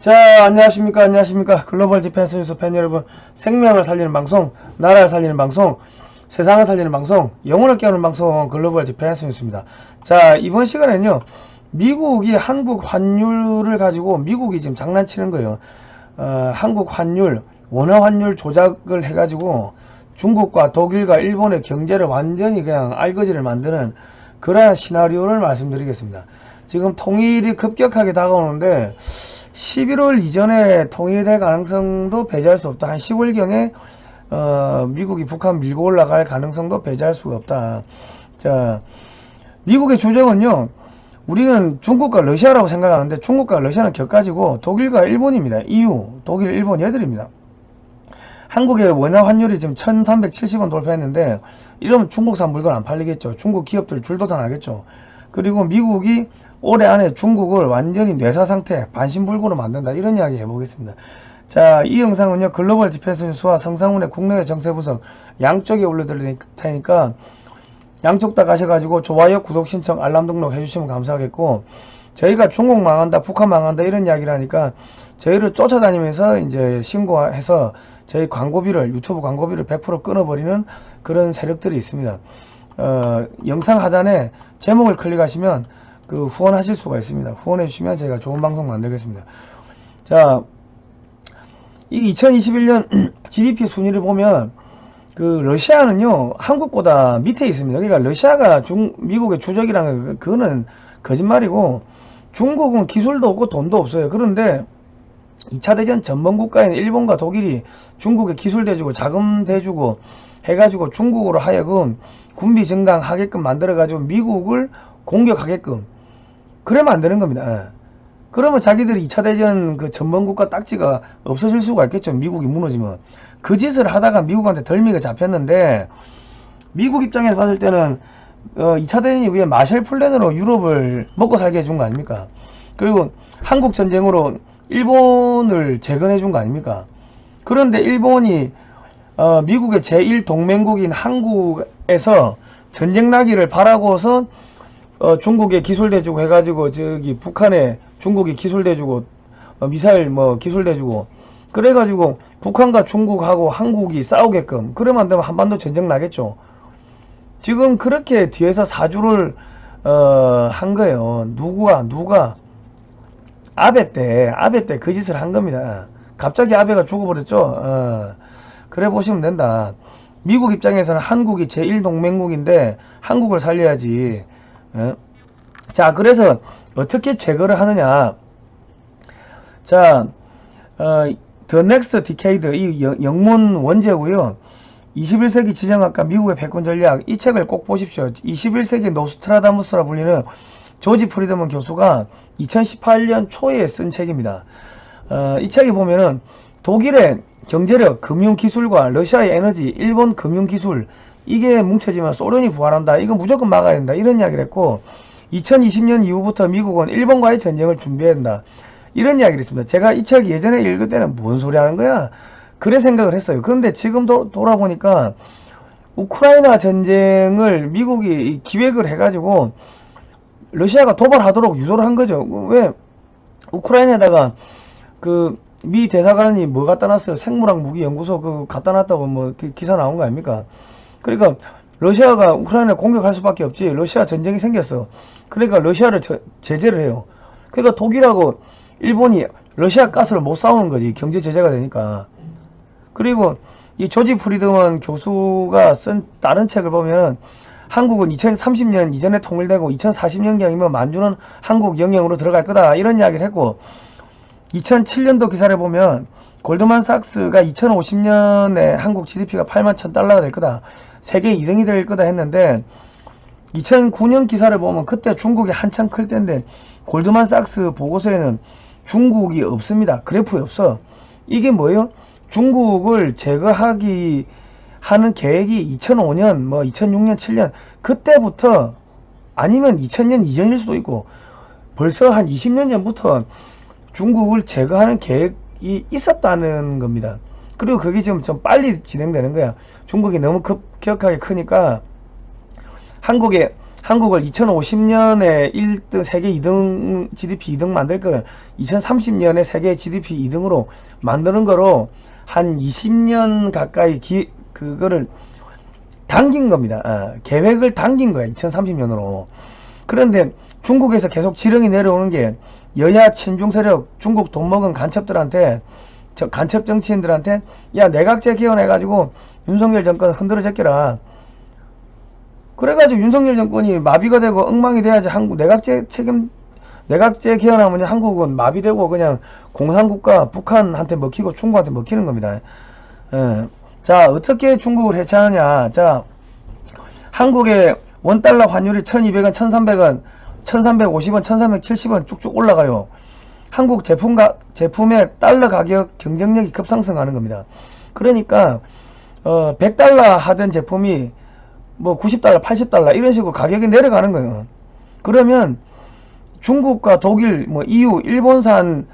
자, 안녕하십니까. 글로벌 디펜스 뉴스 팬 여러분. 생명을 살리는 방송, 나라를 살리는 방송, 세상을 살리는 방송, 영혼을 깨우는 방송, 글로벌 디펜스 뉴스입니다. 자, 이번 시간에는요, 미국이 한국 환율을 가지고 미국이 지금 장난치는 거예요. 한국 환율, 원화 환율 조작을 해가지고 중국과 독일과 일본의 경제를 완전히 그냥 알거지를 만드는 그러한 시나리오를 말씀드리겠습니다. 지금 통일이 급격하게 다가오는데 11월 이전에 통일이 될 가능성도 배제할 수 없다. 한 10월경에 미국이 북한 밀고 올라갈 가능성도 배제할 수가 없다. 자, 미국의 주장은요, 우리는 중국과 러시아라고 생각하는데 중국과 러시아는 격가지고 독일과 일본입니다. EU, 독일, 일본 얘들입니다. 한국의 원화 환율이 지금 1370원 돌파했는데 이러면 중국산 물건 안 팔리겠죠. 중국 기업들 줄도산 하겠죠. 그리고 미국이 올해 안에 중국을 완전히 뇌사 상태, 반신불구로 만든다. 이런 이야기 해보겠습니다. 자, 이 영상은요, 글로벌 디펜스 뉴스와 성상훈의 국내외 정세 분석 양쪽에 올려드릴 테니까 양쪽 다 가셔가지고 좋아요, 구독 신청, 알람 등록 해주시면 감사하겠고, 저희가 중국 망한다, 북한 망한다 이런 이야기를 하니까 저희를 쫓아다니면서 이제 신고해서 저희 광고비를, 유튜브 광고비를 100% 끊어버리는 그런 세력들이 있습니다. 영상 하단에 제목을 클릭하시면 그 후원하실 수가 있습니다. 후원해 주시면 저희가 좋은 방송 만들겠습니다. 자, 이 2021년 GDP 순위를 보면 그 러시아는요 한국보다 밑에 있습니다. 그러니까 러시아가 미국의 주적이라는 거 그거는 거짓말이고, 중국은 기술도 없고 돈도 없어요. 그런데 2차 대전 전범 국가인 일본과 독일이 중국에 기술 대주고 자금 대주고 해가지고 중국으로 하여금 군비 증강하게끔 만들어가지고 미국을 공격하게끔 그래 만드는 겁니다. 그러면 자기들이 2차 대전 그 전범국가 딱지가 없어질 수가 있겠죠. 미국이 무너지면. 그 짓을 하다가 미국한테 덜미가 잡혔는데, 미국 입장에서 봤을 때는 2차 대전 이후에 마셜 플랜으로 유럽을 먹고 살게 해준 거 아닙니까? 그리고 한국 전쟁으로 일본을 재건해 준 거 아닙니까? 그런데 일본이 미국의 제1동맹국인 한국에서 전쟁 나기를 바라고서 중국에 기술 대주고 해가지고 저기 북한에 중국이 기술 대주고 미사일 뭐 기술 대주고 그래가지고 북한과 중국하고 한국이 싸우게끔 그러면 안 되면 한반도 전쟁 나겠죠. 지금 그렇게 뒤에서 사주를 한 거예요. 누가 아베 때 그 짓을 한 겁니다. 갑자기 아베가 죽어버렸죠. 그래 보시면 된다. 미국 입장에서는 한국이 제1동맹국인데 한국을 살려야지. 자, 그래서 어떻게 제거를 하느냐. 자, The Next Decade, 이 영문 원제고요. 21세기 지정학과 미국의 패권 전략, 이 책을 꼭 보십시오. 21세기 노스트라다무스라 불리는 조지 프리드먼 교수가 2018년 초에 쓴 책입니다. 이 책에 보면은 독일의 경제력, 금융기술과 러시아의 에너지, 일본 금융기술, 이게 뭉쳐지면 소련이 부활한다. 이거 무조건 막아야 된다. 이런 이야기를 했고, 2020년 이후부터 미국은 일본과의 전쟁을 준비해야 된다. 이런 이야기를 했습니다. 제가 이 책 예전에 읽을 때는 뭔 소리 하는 거야? 그래 생각을 했어요. 그런데 지금 돌아보니까 우크라이나 전쟁을 미국이 기획을 해가지고 러시아가 도발하도록 유도를 한 거죠. 왜? 우크라이나에다가 그 미 대사관이 뭐 갖다 놨어요? 생물학 무기 연구소 그 갖다 놨다고 뭐 기사 나온 거 아닙니까? 그러니까 러시아가 우크라이나를 공격할 수밖에 없지. 러시아 전쟁이 생겼어. 그러니까 러시아를 제재를 해요. 그러니까 독일하고 일본이 러시아 가스를 못 사오는 거지. 경제 제재가 되니까. 그리고 이 조지 프리드먼 교수가 쓴 다른 책을 보면 한국은 2030년 이전에 통일되고 2040년경이면 만주는 한국 영역으로 들어갈 거다. 이런 이야기를 했고, 2007년도 기사를 보면 골드만삭스가 2050년에 한국 GDP가 8만 1000달러가 될 거다. 세계 2등이 될 거다 했는데, 2009년 기사를 보면 그때 중국이 한참 클 때인데 골드만삭스 보고서에는 중국이 없습니다. 그래프에 없어. 이게 뭐예요? 중국을 제거하기 하는 계획이 2005년, 뭐 2006년, 7년 그때부터, 아니면 2000년 이전일 수도 있고 벌써 한 20년 전부터 중국을 제거하는 계획이 있었다는 겁니다. 그리고 그게 지금 좀 빨리 진행되는 거야. 중국이 너무 급격하게 크니까 한국에 한국을 2050년에 1등, 세계 2등, GDP 2등 만들 걸 2030년에 세계 GDP 2등으로 만드는 거로 한 20년 가까이 그거를 당긴 겁니다. 계획을 당긴 거야, 2030년으로. 그런데 중국에서 계속 지령이 내려오는 게 여야 친중 세력, 중국 돈 먹은 간첩들한테, 간첩 정치인들한테, 야, 내각제 개헌해가지고 윤석열 정권 흔들어 제껴라. 그래가지고 윤석열 정권이 마비가 되고 엉망이 돼야지 한국 내각제 개헌하면 한국은 마비되고 그냥 공산국가 북한한테 먹히고 중국한테 먹히는 겁니다. 자, 어떻게 중국을 해체하느냐. 자, 한국의 원달러 환율이 1200원, 1300원, 1350원, 1370원 쭉쭉 올라가요. 한국 제품의 달러 가격 경쟁력이 급상승하는 겁니다. 그러니까 100달러 하던 제품이 뭐 90달러, 80달러 이런 식으로 가격이 내려가는 거예요. 그러면 중국과 독일, 뭐 EU, 일본산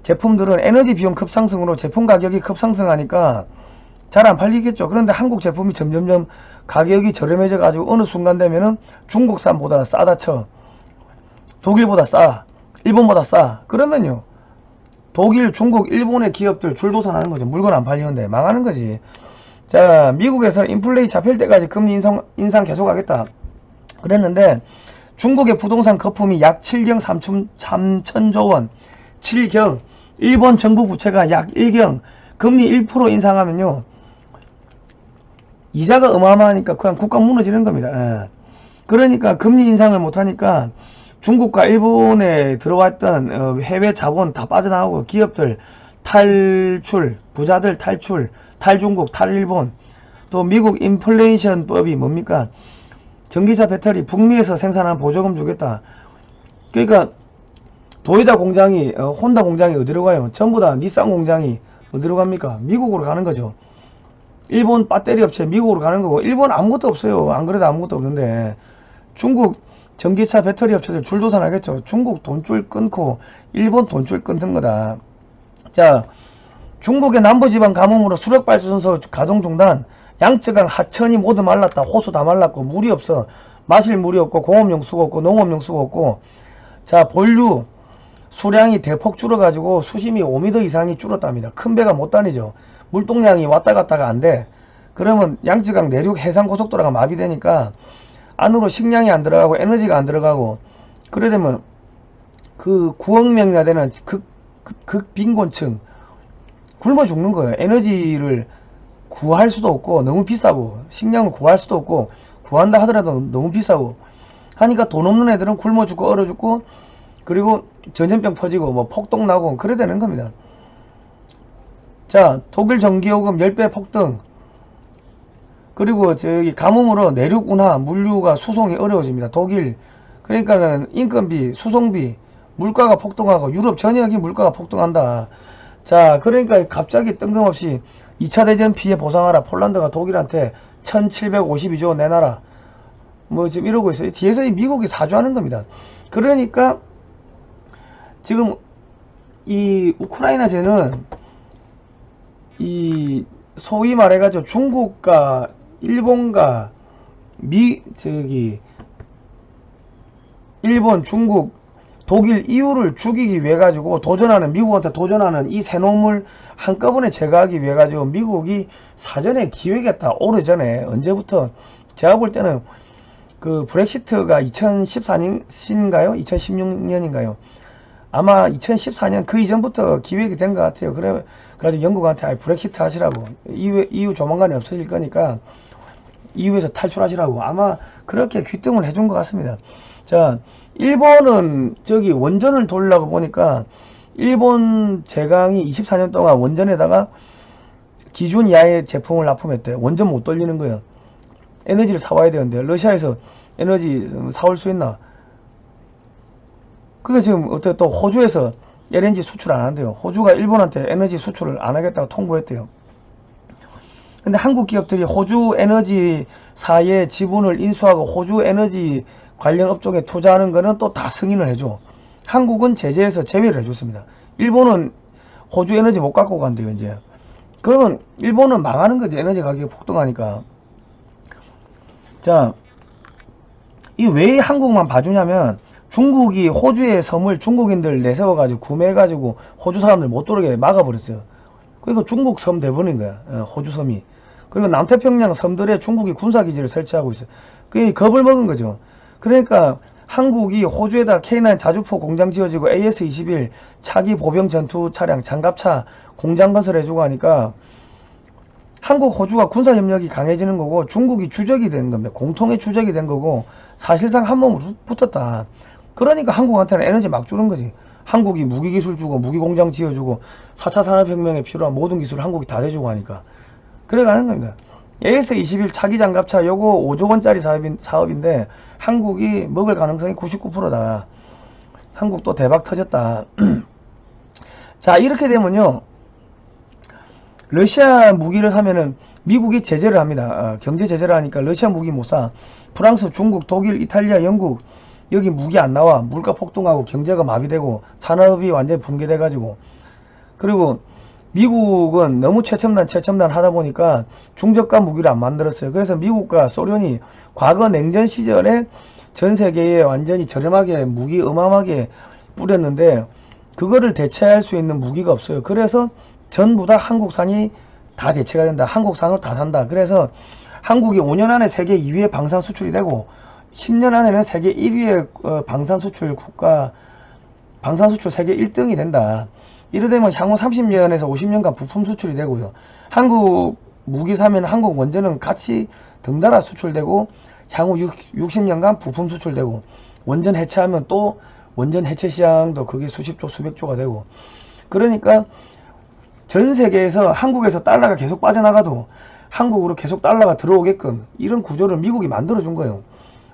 제품들은 에너지 비용 급상승으로 제품 가격이 급상승하니까 잘 안 팔리겠죠. 그런데 한국 제품이 점점점 가격이 저렴해져 가지고 어느 순간 되면은 중국산보다 싸다 쳐. 독일보다 싸. 일본보다 싸. 그러면요, 독일, 중국, 일본의 기업들 줄도산하는 거죠. 물건 안 팔리는데 망하는 거지. 자, 미국에서 인플레이 잡힐 때까지 금리 인상 계속하겠다 그랬는데 중국의 부동산 거품이 약 7경 3천조 원, 7경, 일본 정부 부채가 약 1경, 금리 1% 인상하면요, 이자가 어마어마하니까 그냥 국가 무너지는 겁니다. 그러니까 금리 인상을 못하니까 중국과 일본에 들어왔던 해외 자본 다 빠져나오고 기업들 탈출, 부자들 탈출, 탈중국, 탈일본, 또 미국 인플레이션법이 뭡니까? 전기차 배터리 북미에서 생산한 보조금 주겠다. 그러니까 도요타 공장이 혼다 공장이 어디로 가요? 전부 다 닛산 공장이 어디로 갑니까? 미국으로 가는 거죠. 일본 배터리 업체 미국으로 가는 거고, 일본 아무것도 없어요. 안 그래도 아무것도 없는데 중국 전기차 배터리 업체들 줄도산하겠죠. 중국 돈줄 끊고 일본 돈줄 끊는 거다. 자, 중국의 남부지방 가뭄으로 수력발전소 가동 중단, 양쯔강 하천이 모두 말랐다. 호수 다 말랐고 물이 없어. 마실 물이 없고 공업용 수가 없고 농업용 수가 없고. 자, 본류 수량이 대폭 줄어가지고 수심이 5m 이상이 줄었답니다. 큰 배가 못 다니죠. 물동량이 왔다 갔다가 안 돼. 그러면 양쯔강 내륙 해상고속도로가 마비되니까 안으로 식량이 안 들어가고 에너지가 안 들어가고, 그래 되면 그 9억 명이나 되는 극빈곤층 굶어 죽는 거예요. 에너지를 구할 수도 없고 너무 비싸고, 식량을 구할 수도 없고, 구한다 하더라도 너무 비싸고 하니까 돈 없는 애들은 굶어 죽고 얼어 죽고, 그리고 전염병 퍼지고 뭐 폭동 나고 그래 되는 겁니다. 자, 독일 전기요금 10배 폭등, 그리고 저기 가뭄으로 내륙 운하 물류가 수송이 어려워집니다. 독일, 그러니까는 인건비, 수송비, 물가가 폭등하고 유럽 전역이 물가가 폭등한다. 자, 그러니까 갑자기 뜬금없이 2차 대전 피해 보상하라. 폴란드가 독일한테 1752조 내놔라. 뭐 지금 이러고 있어요. 뒤에서 이 미국이 사주하는 겁니다. 그러니까 지금 이 우크라이나제는 이 소위 말해가지고 중국과 일본과 일본, 중국, 독일, EU를 죽이기 위해 가지고 도전하는, 미국한테 도전하는 이 새 놈을 한꺼번에 제거하기 위해 가지고 미국이 사전에 기획했다. 오래전에 언제부터, 제가 볼 때는 그 브렉시트가 2014년인가요? 2016년인가요? 아마 2014년 그 이전부터 기획이 된 것 같아요. 그래가지고 영국한테 브렉시트 하시라고, EU 조만간에 없어질 거니까 EU에서 탈출하시라고 아마 그렇게 귀뜸을 해준 것 같습니다. 자, 일본은 저기 원전을 돌리려고 보니까 일본 제강이 24년 동안 원전에다가 기준 이하의 제품을 납품했대요. 원전 못 돌리는 거예요. 에너지를 사와야 되는데 러시아에서 에너지 사올 수 있나? 그게 지금 어떻게 또 호주에서 LNG 수출 안 한대요. 호주가 일본한테 에너지 수출을 안 하겠다고 통보했대요. 근데 한국 기업들이 호주 에너지사의 지분을 인수하고 호주 에너지 관련 업종에 투자하는 거는 또 다 승인을 해줘. 한국은 제재에서 제외를 해줬습니다. 일본은 호주 에너지 못 갖고 간대요, 이제. 그러면 일본은 망하는 거지, 에너지 가격이 폭등하니까. 자, 이 왜 한국만 봐주냐면 중국이 호주의 섬을 중국인들 내세워가지고 구매해가지고 호주 사람들 못 들어오게 막아버렸어요. 그리고 중국 섬 돼버린 거야. 호주 섬이. 그리고 남태평양 섬들에 중국이 군사기지를 설치하고 있어요. 그게 겁을 먹은 거죠. 그러니까 한국이 호주에다 K9 자주포 공장 지어지고 AS-21 차기 보병 전투 차량 장갑차 공장 건설해주고 하니까 한국 호주가 군사협력이 강해지는 거고 중국이 주적이 된 겁니다. 공통의 주적이 된 거고 사실상 한 몸으로 붙었다. 그러니까 한국한테는 에너지 막 주는 거지. 한국이 무기기술 주고 무기공장 지어주고 4차 산업혁명에 필요한 모든 기술을 한국이 다 대주고 하니까 그래가는 겁니다. AS-21 차기장갑차 요거 5조원짜리 사업인데 한국이 먹을 가능성이 99%다. 한국 또 대박 터졌다. 자, 이렇게 되면요, 러시아 무기를 사면은 미국이 제재를 합니다. 경제 제재를 하니까 러시아 무기 못 사. 프랑스, 중국, 독일, 이탈리아, 영국 여기 무기 안 나와. 물가 폭등하고 경제가 마비되고 산업이 완전히 붕괴돼 가지고. 그리고 미국은 너무 최첨단 하다 보니까 중저가 무기를 안 만들었어요. 그래서 미국과 소련이 과거 냉전 시절에 전 세계에 완전히 저렴하게 무기 어마어마하게 뿌렸는데 그거를 대체할 수 있는 무기가 없어요. 그래서 전부 다 한국산이 다 대체가 된다. 한국산으로 다 산다. 그래서 한국이 5년 안에 세계 2위의 방산 수출이 되고 10년 안에는 세계 1위의 방산 수출 세계 1등이 된다. 이러되면 향후 30년에서 50년간 부품 수출이 되고요. 한국 무기 사면 한국 원전은 같이 덩달아 수출되고 향후 60년간 부품 수출되고 원전 해체하면 또 원전 해체 시장도 그게 수십조 수백조가 되고 그러니까 전 세계에서 한국에서 달러가 계속 빠져나가도 한국으로 계속 달러가 들어오게끔 이런 구조를 미국이 만들어 준 거예요.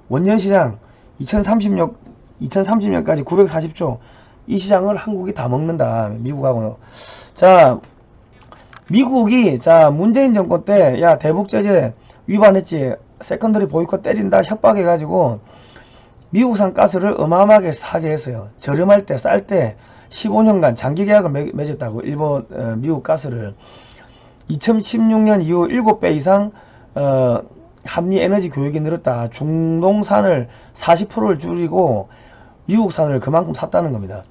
원전 시장 2030년까지 940조 이 시장을 한국이 다 먹는다. 미국하고. 자, 미국이 문재인 정권 때 야 대북 제재 위반했지. 세컨더리 보이콧 때린다 협박해가지고 미국산 가스를 어마어마하게 사게 했어요. 저렴할 때 쌀 때 15년간 장기 계약을 맺었다고 일본 미국 가스를 2016년 이후 7배 이상 한미 에너지 교역이 늘었다. 중동산을 40%를 줄이고 미국산을 그만큼 샀다는 겁니다.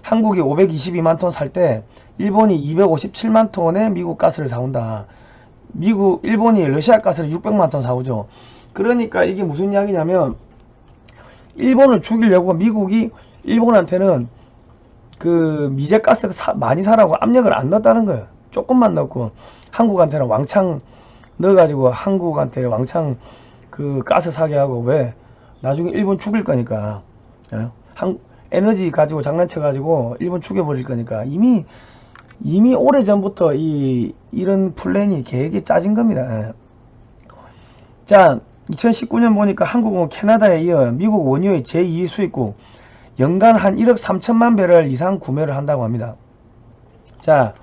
한국이 522만 톤 살 때 일본이 257만 톤의 미국 가스를 사온다. 일본이 러시아 가스를 600만 톤 사오죠. 그러니까 이게 무슨 이야기냐면 일본을 죽이려고 미국이 일본한테는 그 미제 가스 많이 사라고 압력을 안 넣었다는 거예요. 조금만 넣고 한국한테는 왕창 넣어가지고 한국한테 왕창 그 가스 사게 하고 왜 나중에 일본 죽일 거니까 에너지 가지고 장난쳐가지고 일본 죽여버릴 거니까 이미 오래전부터 이런 플랜이 계획이 짜진 겁니다. 자, 2019년 보니까 한국은 캐나다에 이어 미국 원유의 제2위 수입국 연간 한 1억 3천만 배럴 이상 구매를 한다고 합니다. 자,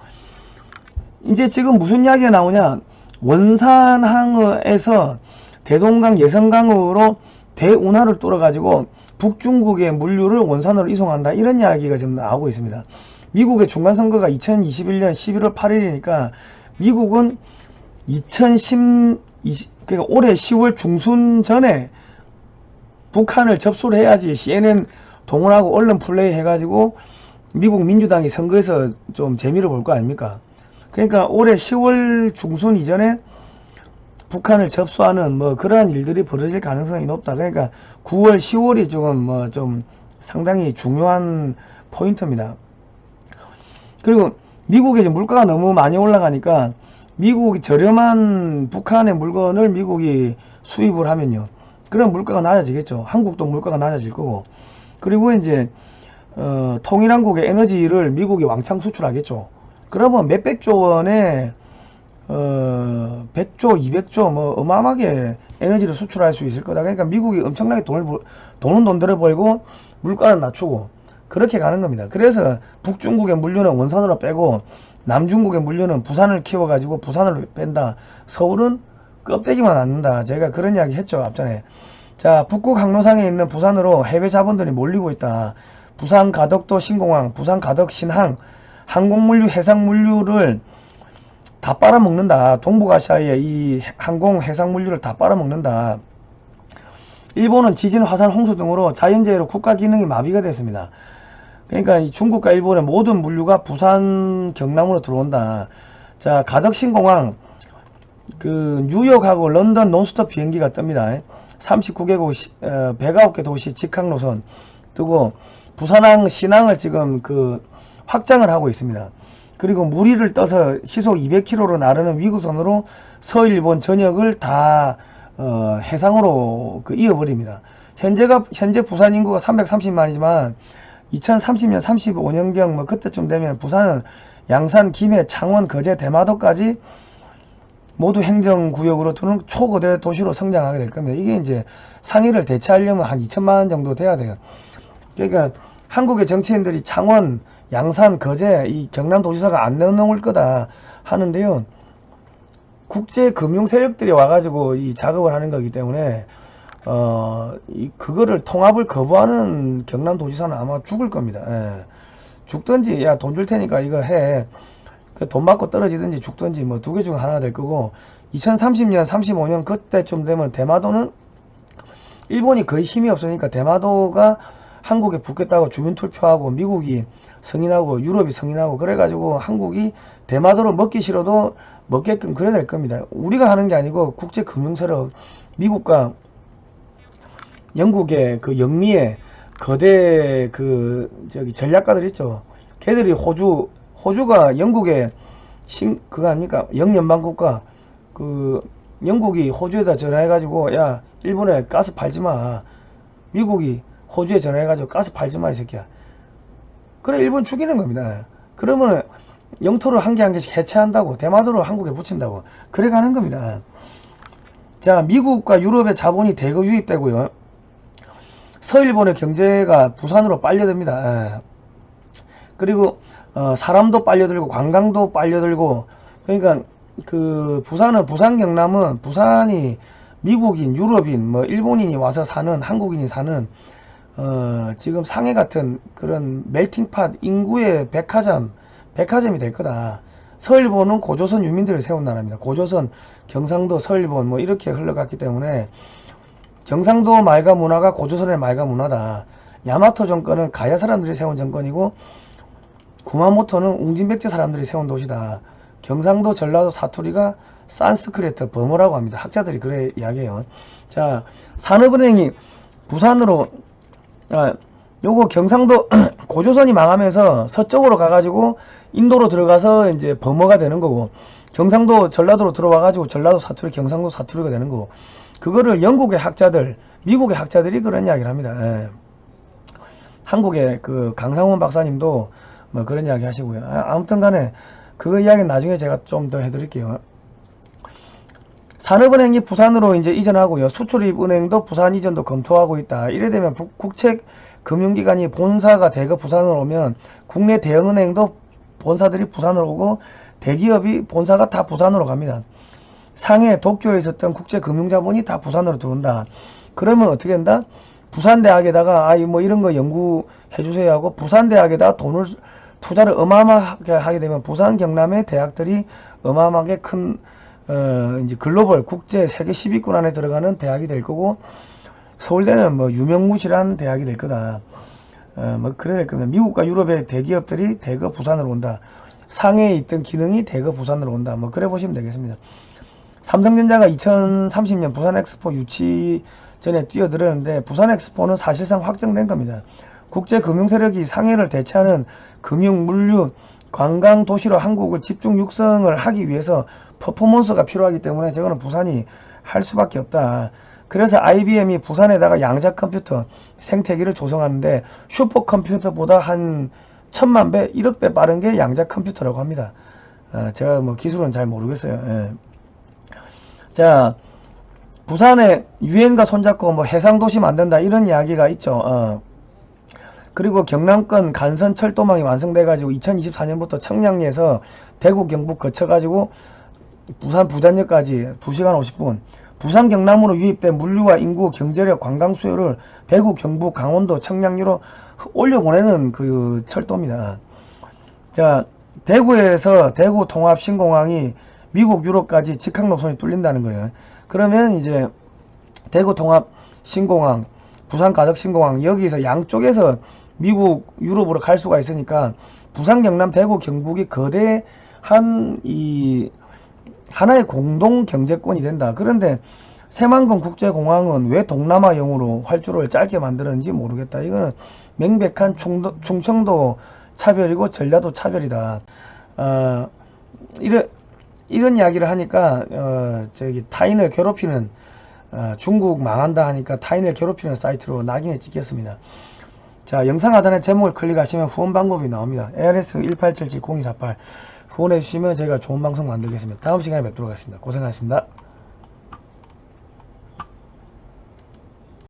이제 지금 무슨 이야기가 나오냐, 원산항에서 대동강 예선강으로 대운하를 뚫어가지고 북중국의 물류를 원산으로 이송한다, 이런 이야기가 지금 나오고 있습니다. 미국의 중간선거가 2021년 11월 8일이니까 미국은 그러니까 올해 10월 중순 전에 북한을 접수를 해야지 CNN 동원하고 언론 플레이 해가지고 미국 민주당이 선거에서 좀 재미를 볼 거 아닙니까? 그러니까 올해 10월 중순 이전에 북한을 접수하는 뭐 그러한 일들이 벌어질 가능성이 높다. 그러니까 9월, 10월이 조금 뭐 좀 상당히 중요한 포인트입니다. 그리고 미국에 이제 물가가 너무 많이 올라가니까 미국이 저렴한 북한의 물건을 미국이 수입을 하면요, 그럼 물가가 낮아지겠죠. 한국도 물가가 낮아질 거고. 그리고 이제 통일한국의 에너지를 미국이 왕창 수출하겠죠. 그러면 몇백조 원의 100조, 200조 뭐 어마어마하게 에너지를 수출할 수 있을 거다. 그러니까 미국이 엄청나게 돈은 돈대로 벌고 물가는 낮추고 그렇게 가는 겁니다. 그래서 북중국의 물류는 원산으로 빼고 남중국의 물류는 부산을 키워가지고 부산으로 뺀다. 서울은 껍데기만 낳는다. 제가 그런 이야기 했죠, 앞전에. 자, 북극 항로상에 있는 부산으로 해외 자본들이 몰리고 있다. 부산 가덕도 신공항, 부산 가덕 신항, 항공물류, 해상물류를 다 빨아먹는다. 동북아시아의 이 항공 해상물류를 다 빨아먹는다. 일본은 지진, 화산, 홍수 등으로 자연재해로 국가 기능이 마비가 됐습니다. 그러니까 이 중국과 일본의 모든 물류가 부산 경남으로 들어온다. 자, 가덕신공항 그 뉴욕하고 런던 논스톱 비행기가 뜹니다. 39개국 109개 도시 직항노선 뜨고 부산항 신항을 지금 그 확장을 하고 있습니다. 그리고 무리를 떠서 시속 200km로 나르는 위구선으로 서일본 전역을 다 해상으로 그 이어버립니다. 현재 부산 인구가 330만이지만 2030년 35년경 뭐 그때쯤 되면 부산은 양산, 김해, 창원, 거제, 대마도까지 모두 행정구역으로 두는 초거대 도시로 성장하게 될 겁니다. 이게 이제 상해를 대체하려면 한 2천만 정도 돼야 돼요. 그러니까 한국의 정치인들이 창원, 양산, 거제 이 경남 도지사가 안 내놓을 거다 하는데요. 국제 금융 세력들이 와가지고 이 작업을 하는 거기 때문에 그거를 통합을 거부하는 경남 도지사는 아마 죽을 겁니다. 예. 죽든지 야 돈 줄 테니까 이거 해. 돈 받고 떨어지든지 죽든지 뭐 두 개 중 하나 될 거고 2030년 35년 그때쯤 되면 대마도는 일본이 거의 힘이 없으니까 대마도가 한국에 붙겠다고 주민 투표하고 미국이 승인하고 유럽이 승인하고 그래가지고 한국이 대마도를 먹기 싫어도 먹게끔 그래야 될 겁니다. 우리가 하는 게 아니고 국제 금융세력 미국과 영국의 그 영미의 거대 그 저기 전략가들 있죠. 걔들이 호주가 영국의 그거 아닙니까? 영연방국가 그 영국이 호주에다 전화해가지고 야 일본에 가스 팔지마. 미국이 호주에 전화해가지고 가스 팔지마 이 새끼야. 그래 일본 죽이는 겁니다. 그러면 영토를 한 개 한 개씩 해체한다고 대마도를 한국에 붙인다고 그래 가는 겁니다. 자, 미국과 유럽의 자본이 대거 유입되고요. 서일본의 경제가 부산으로 빨려듭니다. 예. 그리고 사람도 빨려들고 관광도 빨려들고 그러니까 그 부산 경남은 부산이 미국인, 유럽인, 뭐 일본인이 와서 사는 한국인이 사는 지금 상해 같은 그런 멜팅팟 인구의 백화점이 될 거다. 서일본은 고조선 유민들을 세운 나라입니다. 고조선, 경상도, 서일본 뭐 이렇게 흘러갔기 때문에 경상도 말과 문화가 고조선의 말과 문화다. 야마토 정권은 가야 사람들이 세운 정권이고 구마모토는 웅진백제 사람들이 세운 도시다. 경상도, 전라도, 사투리가 산스크리트, 버모라고 합니다. 학자들이 그래 이야기해요. 자, 산업은행이 부산으로 요거 경상도 고조선이 망하면서 서쪽으로 가가지고 인도로 들어가서 이제 버머가 되는 거고 경상도 전라도로 들어와가지고 전라도 사투리 경상도 사투리가 되는 거고 그거를 영국의 학자들 미국의 학자들이 그런 이야기를 합니다. 예. 한국의 그 강상원 박사님도 뭐 그런 이야기 하시고요. 아무튼 간에 그거 이야기는 나중에 제가 좀 더 해드릴게요. 산업은행이 부산으로 이제 이전하고요. 수출입은행도 부산 이전도 검토하고 있다. 이래 되면 국책 금융기관이 본사가 대거 부산으로 오면 국내 대형은행도 본사들이 부산으로 오고 대기업이 본사가 다 부산으로 갑니다. 상해, 도쿄에 있었던 국제금융자본이 다 부산으로 들어온다. 그러면 어떻게 된다? 부산대학에다가 뭐 이런 거 연구해 주세요 하고 부산대학에다가 투자를 어마어마하게 하게 되면 부산 경남의 대학들이 어마어마하게 큰 이제 글로벌 국제 세계 10위권 안에 들어가는 대학이 될 거고 서울대는 뭐 유명무실한 대학이 될 거다. 뭐 그래야 될 겁니다. 미국과 유럽의 대기업들이 대거 부산으로 온다. 상해에 있던 기능이 대거 부산으로 온다. 뭐 그래 보시면 되겠습니다. 삼성전자가 2030년 부산엑스포 유치 전에 뛰어들었는데 부산엑스포는 사실상 확정된 겁니다. 국제금융세력이 상해를 대체하는 금융, 물류, 관광 도시로 한국을 집중 육성을 하기 위해서 퍼포먼스가 필요하기 때문에 저거는 부산이 할 수밖에 없다. 그래서 IBM이 부산에다가 양자 컴퓨터 생태계를 조성하는데 슈퍼컴퓨터보다 한 1000만배, 1억배 빠른 게 양자 컴퓨터라고 합니다. 제가 뭐 기술은 잘 모르겠어요. 예. 자, 부산에 유엔과 손잡고 뭐 해상도시 만든다 이런 이야기가 있죠. 그리고 경남권 간선 철도망이 완성돼 가지고 2024년부터 청량리에서 대구 경북 거쳐가지고 부산 부산역까지 2시간 50분 부산 경남으로 유입된 물류와 인구, 경제력, 관광 수요를 대구, 경북, 강원도, 청량리로 올려보내는 그 철도입니다. 자, 대구에서 대구 통합 신공항이 미국, 유럽까지 직항 노선이 뚫린다는 거예요. 그러면 이제 대구 통합 신공항, 부산 가덕 신공항, 여기서 양쪽에서 미국, 유럽으로 갈 수가 있으니까 부산, 경남, 대구, 경북이 거대한 이 하나의 공동 경제권이 된다. 그런데 새만금 국제공항은 왜 동남아형으로 활주로를 짧게 만들었는지 모르겠다. 이거는 명백한 충청도 차별이고 전라도 차별이다. 이런 이야기를 하니까 저기 타인을 괴롭히는 중국 망한다 하니까 타인을 괴롭히는 사이트로 낙인을 찍겠습니다. 자, 영상 하단에 제목을 클릭하시면 후원 방법이 나옵니다. ARS 18770248 후원해 주시면 제가 좋은 방송 만들겠습니다. 다음 시간에 뵙도록 하겠습니다. 고생하셨습니다.